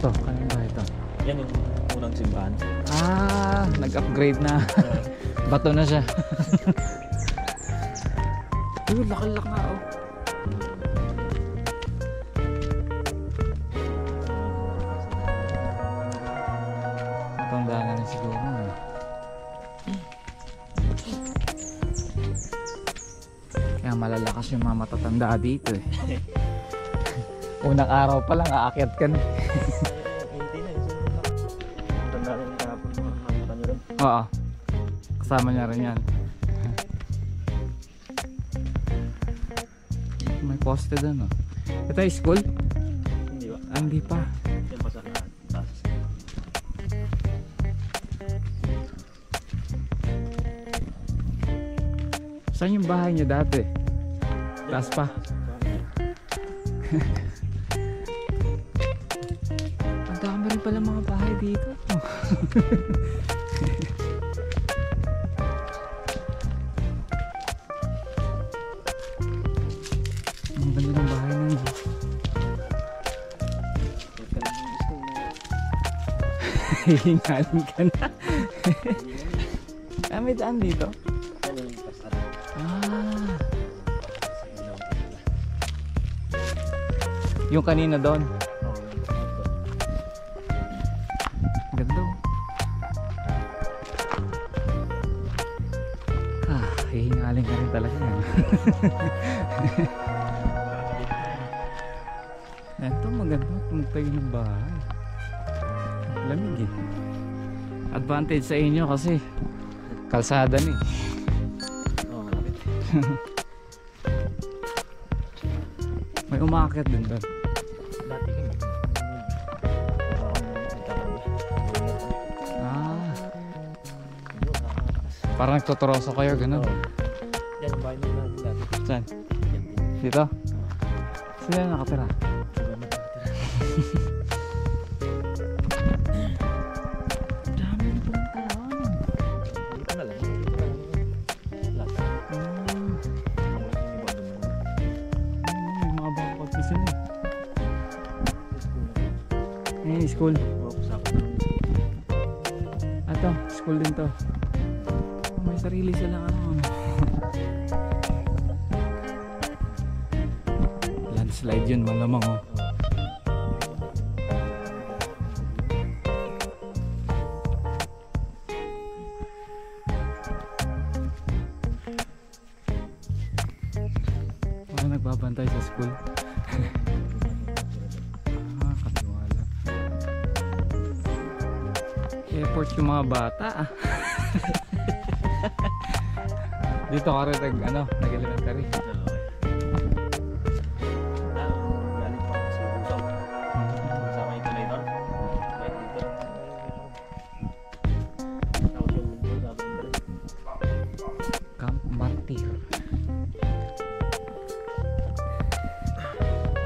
to? Kanina ba ito? Yan yung unang simbahan. Ah, nag-upgrade na. Bato na siya. Uy, lakalak nga oh. Matanda nga na siguro. Kaya malalakas yung mga matatanda dito eh. Unang araw pa lang aakyat ka na. Hindi na. Tanda rin kahapon mga nakita nyo rin. Oo. Kasama niya rin yan. May poste doon oh. Ito yung school? Hindi ba? Ah, hindi pa. Yan pa sa taas. Saan yung bahay niyo dati? Taas pa. Ang dami rin pala mga bahay dito. Ang ganda ng bahay na yun. Hihingalin ka na. Ah, may daan dito? Yan yung pasada. Ah, yung kanina doon. Ganda oh. Ah, hihingalin ka rin talaga yan. Ito maganda, tumugtayo ng bahay. Lamig eh. Advantage sa inyo kasi kalsada ni. Oo, malapit. May umakyat din doon. Dati kami. Ah, parang nagtutoroso kayo, ganun. Yan ang bahay nila dati. Saan? Yan din. Dito? Sila nakatira? Dami na palang tao. Dito na lang. Lahat. May mga bangkot pa sila eh. Eh, school. Ato, school din to. May sarili silang ano. Landslide yun, malamang oh. Wala nagbabantay sa school. Ah, katiwala. Effort yung mga bata ah. Dito ka rin nag-elementary. Galing pa sa Luzon. Sa may tulay doon. Kahit dito. Tapos yung mundo sa Bundre. Camp Martir.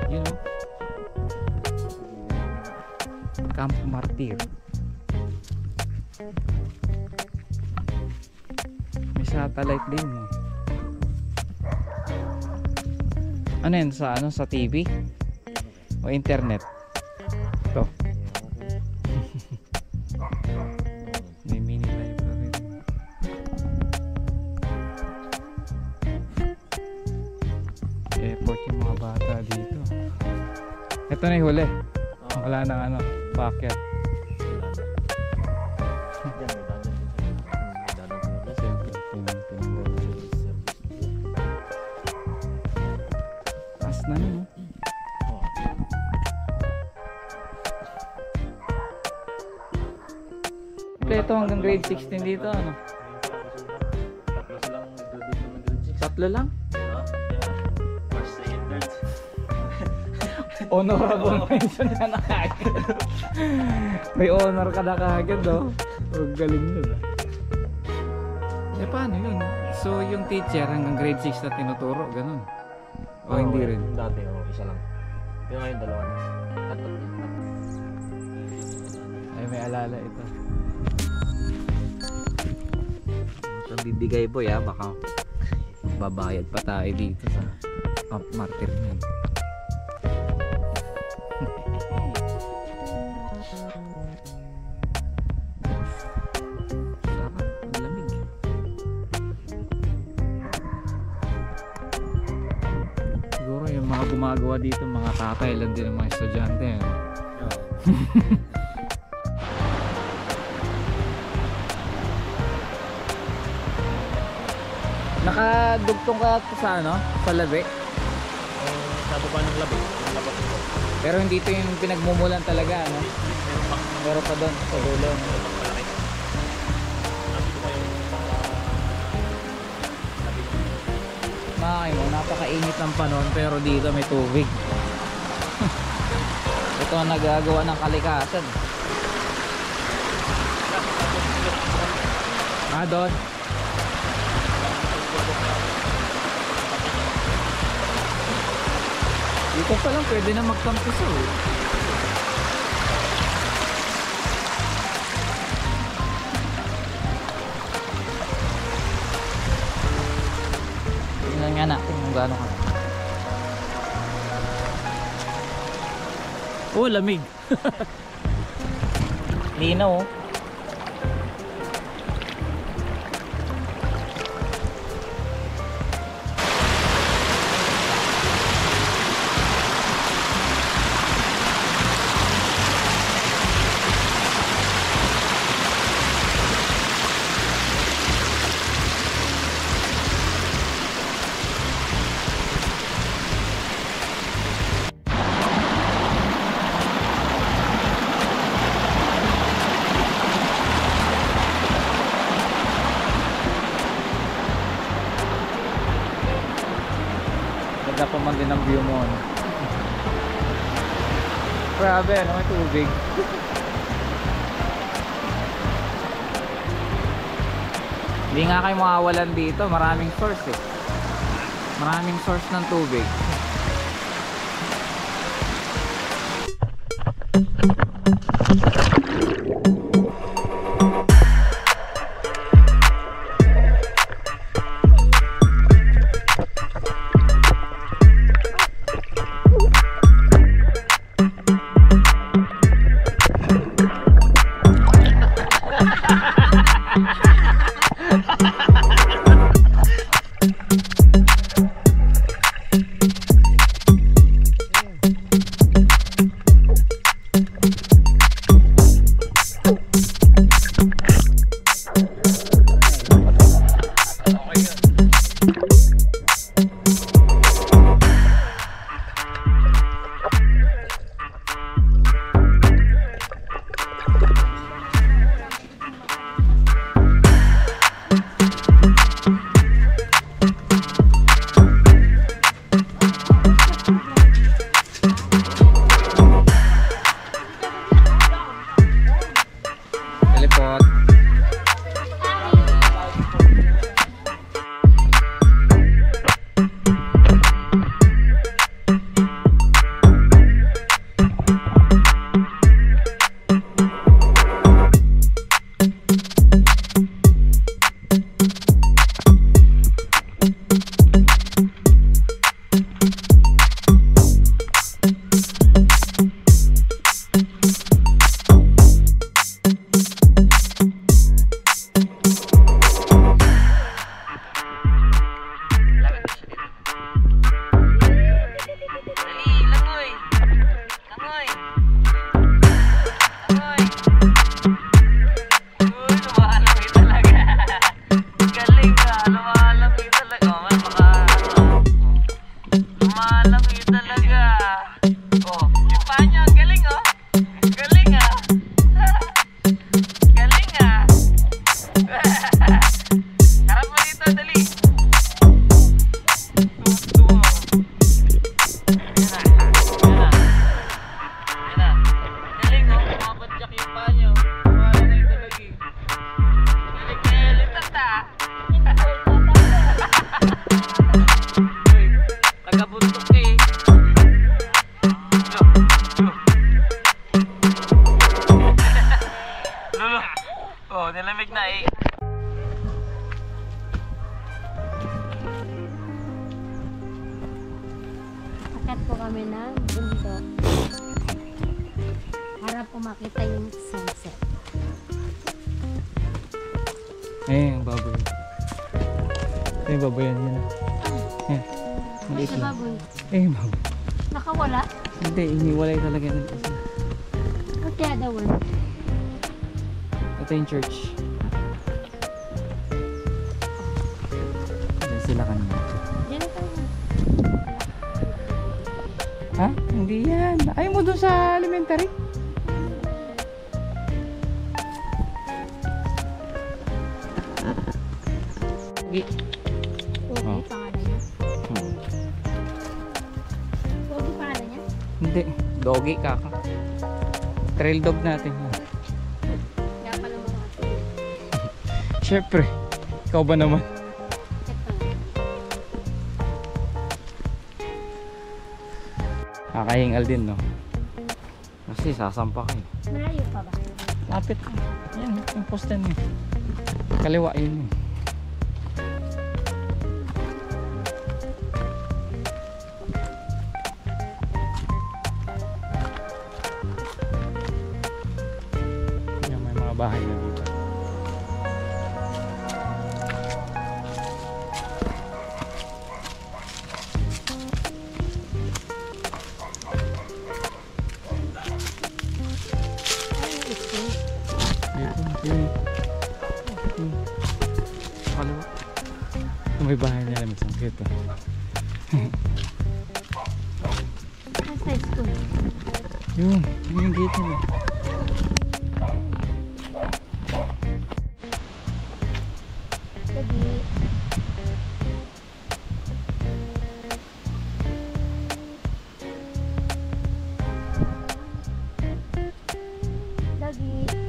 You know? Camp Martir. May satellite din eh. Ano yan? Sa TV? O internet? Ito. May mini library. Effort yung mga bata dito. Ito na yung huli. Wala nang packet. Taas na no? Ito hanggang grade 16 dito ano? Tatlo silang graduate ng grade 6. Tatlo lang? First, second, third. Honorable mention ka na kagad. May honor ka na kagad oh. Huwag galing yun. Eh paano yun? So yung teacher hanggang grade 6 na tinuturo, ganun? O hindi rin? Dati, isa lang. Pero ngayon dalawa na. Tatlo. Ay may alala ito. Ito bibigay boy ah, baka babayad pa tayo dito sa Camp Martir niyan. gumagawa dito, mga tatay lang din ng mga estudyante. Ano? Oo. Nakadugtong ka sa ano? Sa labi? Sa baba ng labi. Yung labas ko. Pero hindi ito yung pinagmumulan talaga, ano? Meron pa. Meron pa doon sa dulo. No? Malaki. Sabi ko kayo. Labi. Makakay mo, napakainit ng panahon pero dito may tubig. Ito ang nagagawa ng kalikasan. Doon. Dito pa lang pwede na magkampiso. Tingnan nga natin kung gaano ka. Oh, lamig. Linaw oh. Ganda pa man din ang view mo, ano? Grabe, ano, may tubig. Hindi nga kayo makawalan dito, maraming source eh. Maraming source ng tubig. Nilamig na eh. Akat po kami ng bundok. Harap po makita yung sunset. Eh, yung baboy. Ito yung baboyan yun. Eh, maliit Ito lang. baboy. Eh, yung baboy. Nakawala? Hindi, iniwalay talaga ng isa. What's the other one? Ito yung church. Diyan sila kanina. Diyan na tayo. Ha? Hindi yan. Ayaw mo dun sa elementary? Gi. Pogi Oh. pangalan niya. Hmm. Pogi pangalan niya? Hindi. Doggy kaka. Trail dog natin yan. Kaya pala mga Siyempre. Ikaw ba naman? check pa nga. Kakahingal din, no? Kasi sasampa kayo. Malayo pa ba? Lapit. Yan, yung poste niya. Kaliwa yun. Yan, may mga bahay na dito. Ay, ito. Dito, yun. Kaliwa. May bahay na lang isang dito. Ang sa school. Yun, yun yung gate nila. Pogi. Doggy.